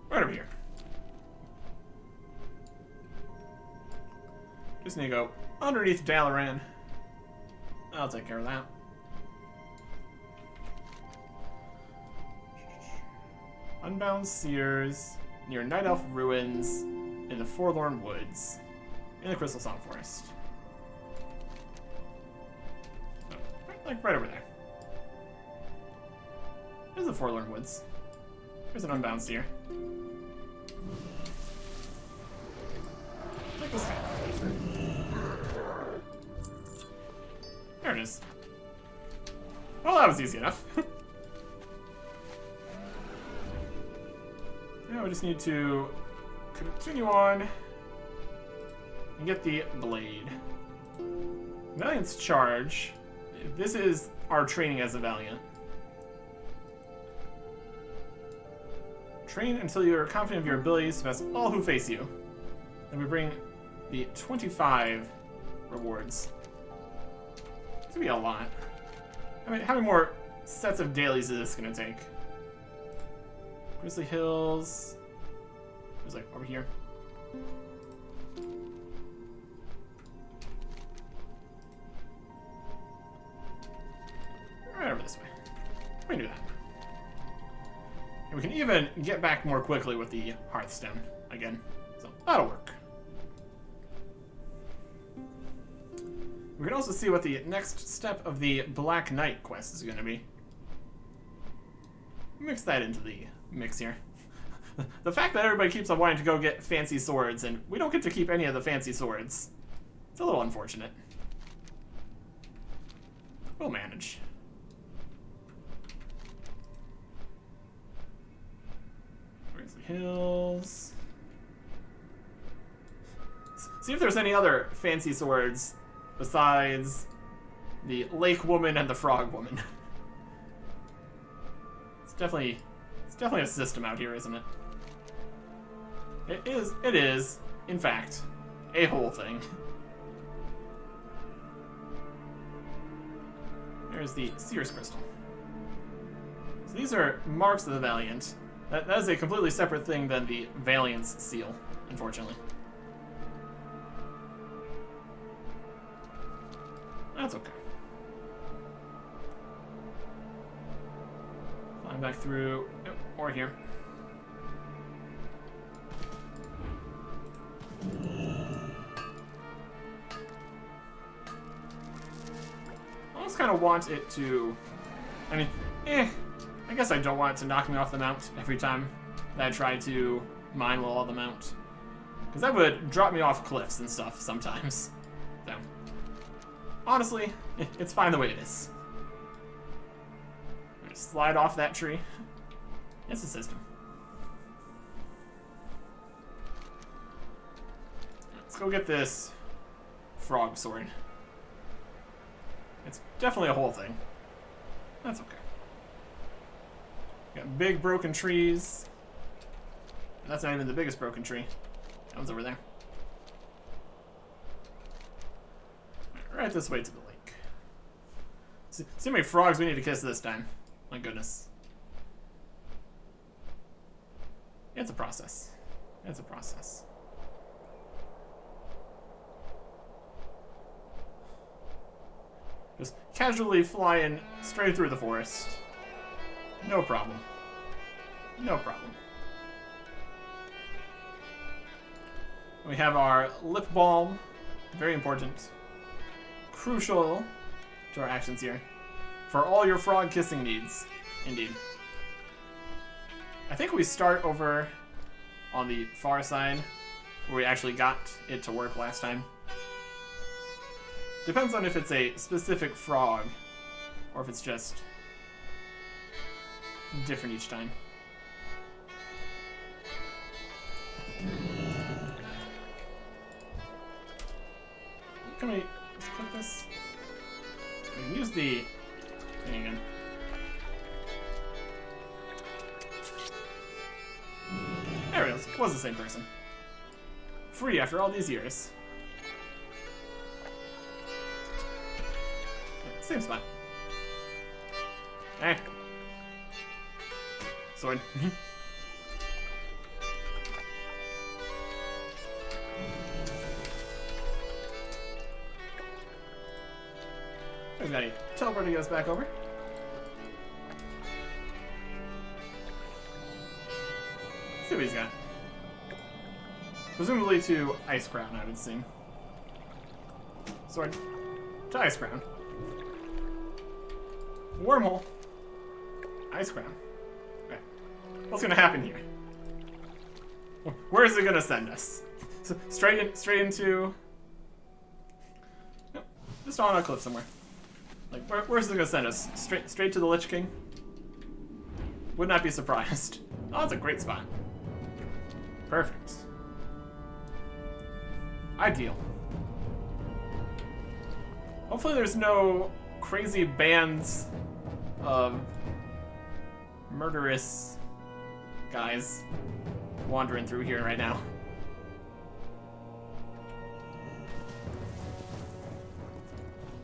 A: Right over here. Just need to go underneath Dalaran. I'll take care of that. Unbound Seers, near Night Elf Ruins, in the Forlorn Woods, in the Crystal Song Forest. Like right over there. There's the Forlorn Woods. There's an Unbound Seer. Like this guy. There it is. Well, that was easy enough. Now we just need to continue on and get the blade. Valiant's charge. This is our training as a Valiant. Train until you are confident of your abilities to pass all who face you. And we bring the 25 rewards. It's gonna be a lot. I mean, how many more sets of dailies is this gonna take? Grizzly Hills. There's like over here. Right over this way. We can do that. And we can even get back more quickly with the Hearthstone again. So that'll work. We can also see what the next step of the Black Knight quest is going to be. Mix that into the mix here. The fact that everybody keeps on wanting to go get fancy swords and we don't get to keep any of the fancy swords. It's a little unfortunate. We'll manage. Where's the hills? See if there's any other fancy swords besides the Lake Woman and the Frog Woman. It's definitely a system out here, isn't it? It is, in fact, a whole thing. There's the Seer's Crystal. So these are marks of the Valiant. That is a completely separate thing than the Valiant's seal, unfortunately. That's okay. Climb back through, or here. I almost kind of want it to, I mean, I guess I don't want it to knock me off the mount every time that I try to mine while on the mount. Because that would drop me off cliffs and stuff sometimes. So, honestly, it's fine the way it is. I'm gonna slide off that tree. It's a system. Let's go get this frog sword. It's definitely a whole thing. That's okay. Got big broken trees. That's not even the biggest broken tree. That one's over there. Right this way to the lake. See how many frogs we need to kiss this time. My goodness. It's a process. It's a process. Just casually flying straight through the forest. No problem. No problem. We have our lip balm. Very important. Crucial to our actions here. For all your frog kissing needs. Indeed. I think we start over on the far side where we actually got it to work last time. Depends on if it's a specific frog or if it's just different each time. Can we just click this? We can use the thing again. There it is. It was the same person. Free after all these years. Yeah, same spot. Hey. Sword. We've got a teleport to get us back over. Let's see what he's got. Presumably to Ice Crown, I would assume. Sword to Ice Crown. Wormhole. Ice Crown. Okay. What's gonna happen here? Where is it gonna send us? So straight into. Nope. Just on a cliff somewhere. Like, where's it gonna send us? Straight to the Lich King? Would not be surprised. Oh, that's a great spot. Perfect. Ideal. Hopefully there's no crazy bands of murderous guys wandering through here right now.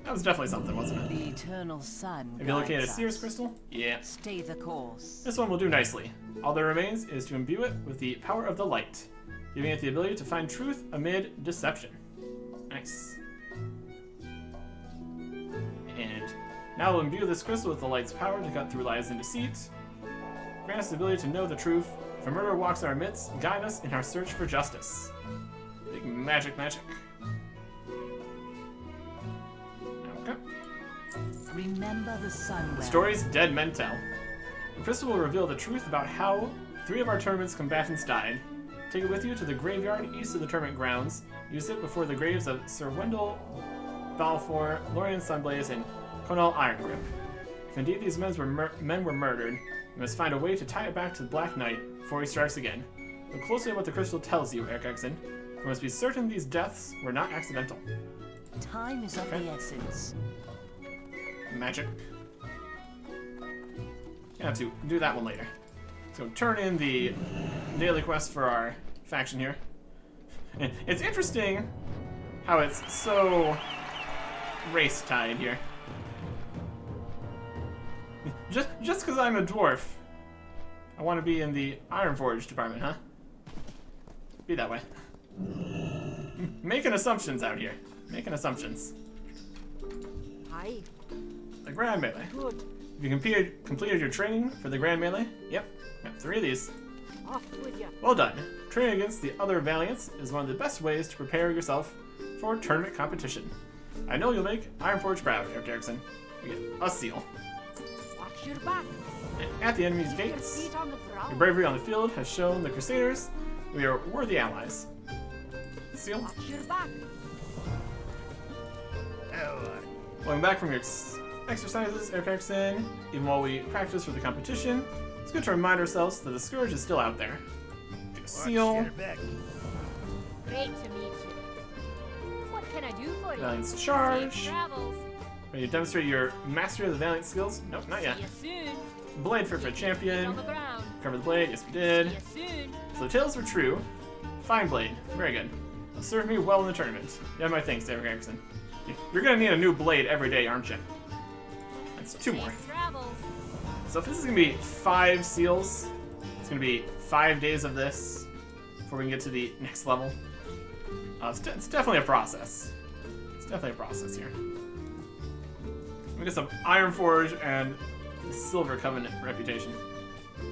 A: That was definitely something, wasn't it?
G: The eternal sun
A: Have you located a
G: guides
A: Seer's
G: us.
A: crystal? Yeah.
G: Stay the course.
A: This one will do nicely. All that remains is to imbue it with the power of the light, giving it the ability to find truth amid deception. Nice. And now we'll imbue this crystal with the light's power to cut through lies and deceit. Grant us the ability to know the truth. If a murderer walks in our midst, guide us in our search for justice. Big magic. Okay.
G: Remember the sun.
A: The stories dead men tell. The crystal will reveal the truth about how 3 of our tournament's combatants died. Take it with you to the graveyard east of the tournament grounds. Use it before the graves of Sir Wendell Balfour, Lorian Sunblaze, and Conal Irongrip. If indeed these men were murdered, we must find a way to tie it back to the Black Knight before he strikes again. Look closely at what the crystal tells you, Eric Exon. We must be certain these deaths were not accidental.
G: Time is of the essence.
A: Magic. Have to do that one later. So turn in the daily quest for our faction here. And it's interesting how it's so race tied here. Just because I'm a dwarf, I want to be in the Ironforge department, huh? Be that way. Making assumptions out here. Making assumptions.
C: Hi.
A: The Grand Melee.
C: Good.
A: Have you completed your training for the Grand Melee? Yep. Got 3 of these.
C: Off with ya.
A: Well done. Training against the other Valiants is one of the best ways to prepare yourself for tournament competition. I know you'll make Ironforge proud, Eric Erickson. You get a seal.
C: Watch your back.
A: And at the enemy's
C: Keep your
A: gates,
C: feet on the
A: your
C: ground.
A: bravery on the field has shown the Crusaders we are worthy allies. Seal.
C: Watch your back.
A: Welcome back from your exercises, Eric Erickson. Even while we practice for the competition, it's good to remind ourselves that the Scourge is still out there. Get a seal.
C: Great to meet you. What can I do for you?
A: Valiant's charge.
C: Safe travels.
A: Ready to demonstrate your mastery of the Valiant skills? Nope, not yet.
C: See you soon.
A: Blade for champion.
C: On the ground.
A: Cover the blade, yes we did.
C: See you soon.
A: So the tales were true. Fine blade, very good. It'll serve me well in the tournament. You have my thanks, Eric Erickson. You're gonna need a new blade every day, aren't you? That's 2 more.
C: Safe travels.
A: So if this is gonna be 5 seals, it's gonna be 5 days of this before we can get to the next level. It's definitely a process. It's definitely a process here. We get some Ironforge and Silver Covenant reputation.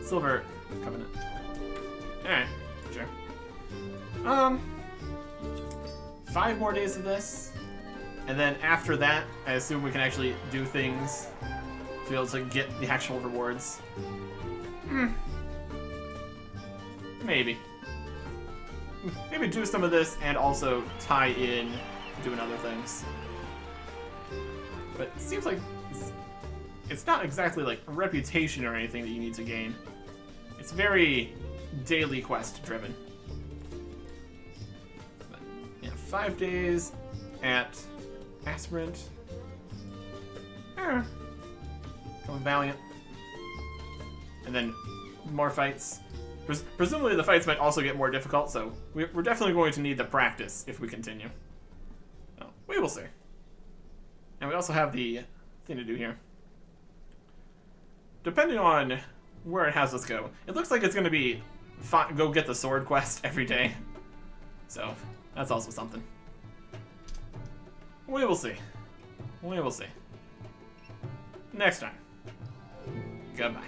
A: Silver Covenant. Alright, sure. 5 more days of this, and then after that, I assume we can actually do things to be able to get the actual rewards. Maybe. Maybe do some of this and also tie in doing other things. But it seems like it's not exactly like a reputation or anything that you need to gain. It's very daily quest driven. But, yeah, 5 days at Aspirant. Come Valiant. And then more fights. Presumably the fights might also get more difficult, so we're definitely going to need the practice if we continue. Oh, we will see. And we also have the thing to do here. Depending on where it has us go, it looks like it's going to be go get the sword quest every day. So, that's also something. We will see. We will see. Next time. Goodbye.